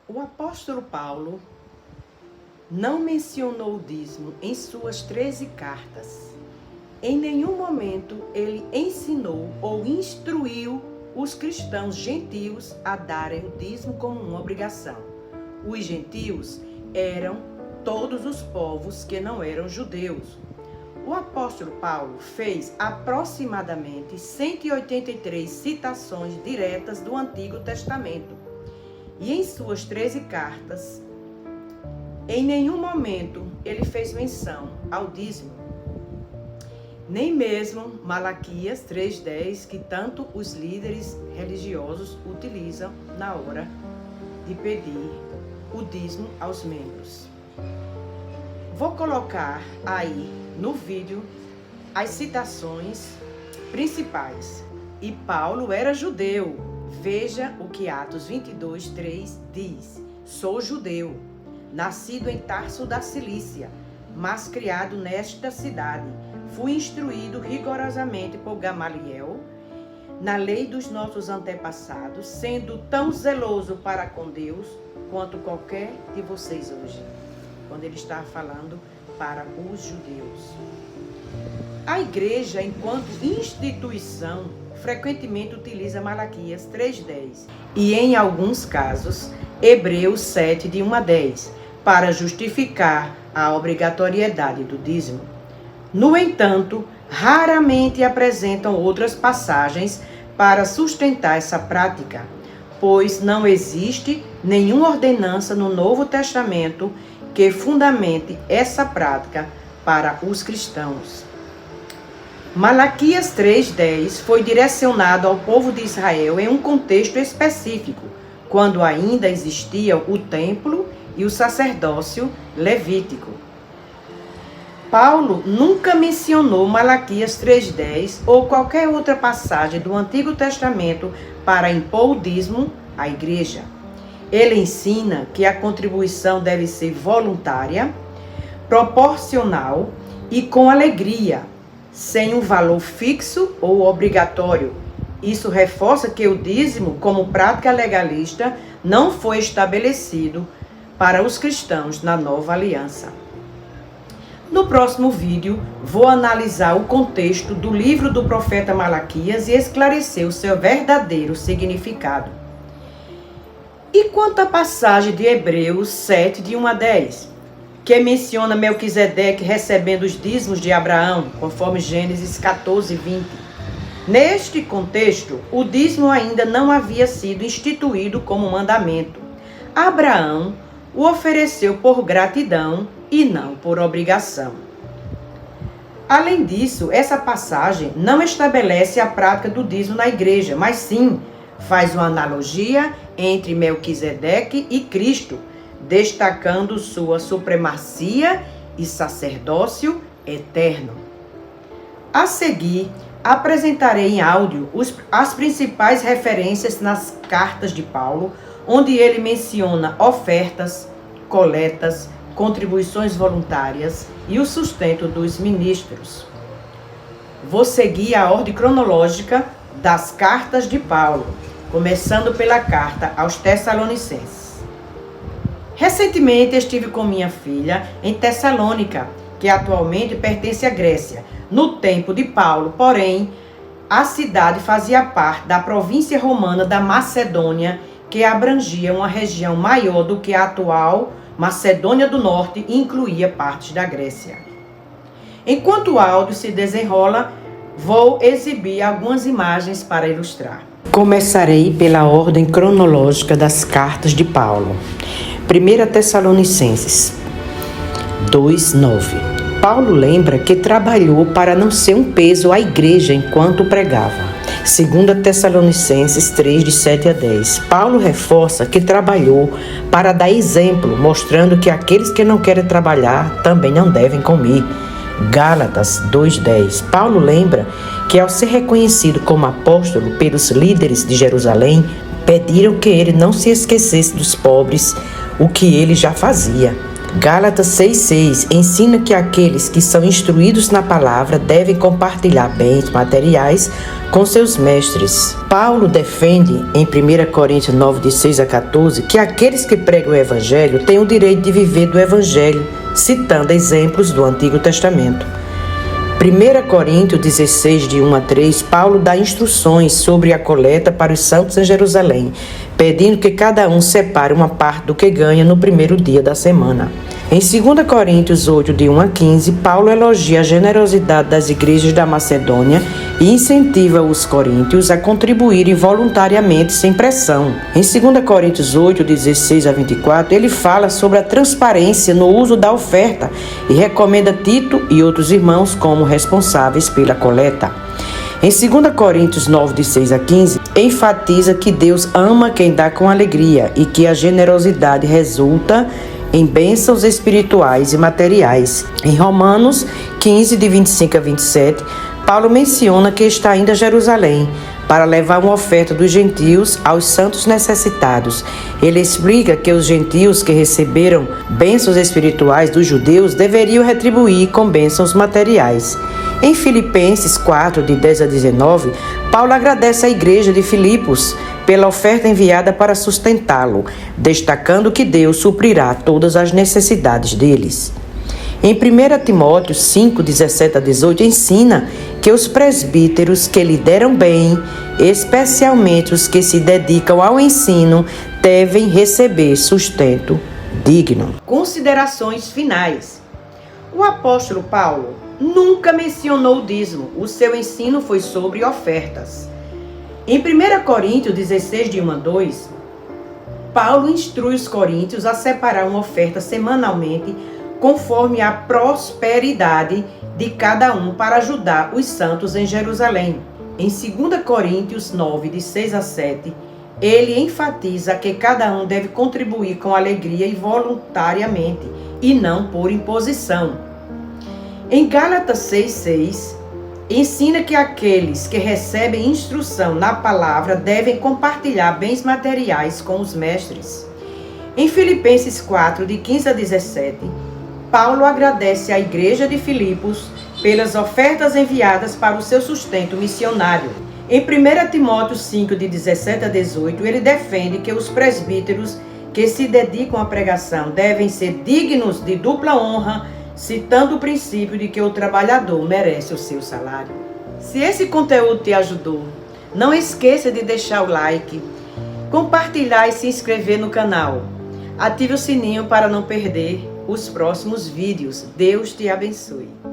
O apóstolo Paulo não mencionou o dízimo em suas 13 cartas. Em nenhum momento ele ensinou ou instruiu os cristãos gentios a darem o dízimo como uma obrigação. Os gentios eram todos os povos que não eram judeus. O apóstolo Paulo fez aproximadamente 183 citações diretas do Antigo Testamento. E em suas 13 cartas, em nenhum momento ele fez menção ao dízimo. Nem mesmo Malaquias 3:10, que tanto os líderes religiosos utilizam na hora de pedir o dízimo aos membros. Vou colocar aí no vídeo as citações principais. E Paulo era judeu. Veja o que Atos 22:3 diz. Sou judeu, nascido em Tarso da Cilícia, mas criado nesta cidade. Fui instruído rigorosamente por Gamaliel na lei dos nossos antepassados, sendo tão zeloso para com Deus quanto qualquer de vocês hoje. Quando ele está falando para os judeus. A igreja, enquanto instituição, frequentemente utiliza Malaquias 3:10 e, em alguns casos, Hebreus 7, de 1 a 10, para justificar a obrigatoriedade do dízimo. No entanto, raramente apresentam outras passagens para sustentar essa prática, pois não existe nenhuma ordenança no Novo Testamento que fundamente essa prática para os cristãos. Malaquias 3:10 foi direcionado ao povo de Israel em um contexto específico, quando ainda existia o templo e o sacerdócio levítico. Paulo nunca mencionou Malaquias 3:10 ou qualquer outra passagem do Antigo Testamento para impor o dízimo à igreja. Ele ensina que a contribuição deve ser voluntária, proporcional e com alegria, sem um valor fixo ou obrigatório. Isso reforça que o dízimo, como prática legalista, não foi estabelecido para os cristãos na Nova Aliança. No próximo vídeo, vou analisar o contexto do livro do profeta Malaquias e esclarecer o seu verdadeiro significado. E quanto à passagem de Hebreus 7, de 1 a 10, que menciona Melquisedeque recebendo os dízimos de Abraão, conforme Gênesis 14:20. Neste contexto, o dízimo ainda não havia sido instituído como mandamento. Abraão o ofereceu por gratidão e não por obrigação. Além disso, essa passagem não estabelece a prática do dízimo na igreja, mas sim faz uma analogia entre Melquisedeque e Cristo, destacando sua supremacia e sacerdócio eterno. A seguir, apresentarei em áudio as principais referências nas cartas de Paulo, onde ele menciona ofertas, coletas, contribuições voluntárias e o sustento dos ministros. Vou seguir a ordem cronológica das cartas de Paulo, começando pela carta aos Tessalonicenses. Recentemente estive com minha filha em Tessalônica, que atualmente pertence à Grécia. No tempo de Paulo, porém, a cidade fazia parte da província romana da Macedônia, que abrangia uma região maior do que a atual Macedônia do Norte e incluía partes da Grécia. Enquanto o áudio se desenrola, vou exibir algumas imagens para ilustrar. Começarei pela ordem cronológica das cartas de Paulo. 1 Tessalonicenses 2:9. Paulo lembra que trabalhou para não ser um peso à igreja enquanto pregava. 2 Tessalonicenses 3, de 7 a 10. Paulo reforça que trabalhou para dar exemplo, mostrando que aqueles que não querem trabalhar também não devem comer. Gálatas 2:10. Paulo lembra que, ao ser reconhecido como apóstolo pelos líderes de Jerusalém, pediram que ele não se esquecesse dos pobres, o que ele já fazia. Gálatas 6,6 ensina que aqueles que são instruídos na palavra devem compartilhar bens materiais com seus mestres. Paulo defende em 1 Coríntios 9, de 6 a 14, que aqueles que pregam o Evangelho têm o direito de viver do Evangelho, citando exemplos do Antigo Testamento. 1 Coríntios 16, de 1 a 3, Paulo dá instruções sobre a coleta para os santos em Jerusalém, pedindo que cada um separe uma parte do que ganha no primeiro dia da semana. Em 2 Coríntios 8, de 1 a 15, Paulo elogia a generosidade das igrejas da Macedônia e incentiva os coríntios a contribuírem voluntariamente sem pressão. Em 2 Coríntios 8, 16 a 24, ele fala sobre a transparência no uso da oferta e recomenda Tito e outros irmãos como responsáveis pela coleta. Em 2 Coríntios 9, de 6 a 15, enfatiza que Deus ama quem dá com alegria e que a generosidade resulta em bênçãos espirituais e materiais. Em Romanos 15, de 25 a 27, Paulo menciona que está indo a Jerusalém para levar uma oferta dos gentios aos santos necessitados. Ele explica que os gentios que receberam bênçãos espirituais dos judeus deveriam retribuir com bênçãos materiais. Em Filipenses 4, de 10 a 19, Paulo agradece à igreja de Filipos pela oferta enviada para sustentá-lo, destacando que Deus suprirá todas as necessidades deles. Em 1 Timóteo 5, 17 a 18, ensina que os presbíteros que lideram bem, especialmente os que se dedicam ao ensino, devem receber sustento digno. Considerações finais. O apóstolo Paulo nunca mencionou o dízimo. O seu ensino foi sobre ofertas. Em 1 Coríntios 16, de 1 a 2, Paulo instrui os coríntios a separar uma oferta semanalmente conforme a prosperidade de cada um para ajudar os santos em Jerusalém. Em 2 Coríntios 9, de 6 a 7, ele enfatiza que cada um deve contribuir com alegria e voluntariamente, e não por imposição. Em Gálatas 6,6, ensina que aqueles que recebem instrução na palavra devem compartilhar bens materiais com os mestres. Em Filipenses 4, de 15 a 17, Paulo agradece à igreja de Filipos pelas ofertas enviadas para o seu sustento missionário. Em 1 Timóteo 5, de 17 a 18, ele defende que os presbíteros que se dedicam à pregação devem ser dignos de dupla honra, citando o princípio de que o trabalhador merece o seu salário. Se esse conteúdo te ajudou, não esqueça de deixar o like, compartilhar e se inscrever no canal. Ative o sininho para não perder os próximos vídeos. Deus te abençoe.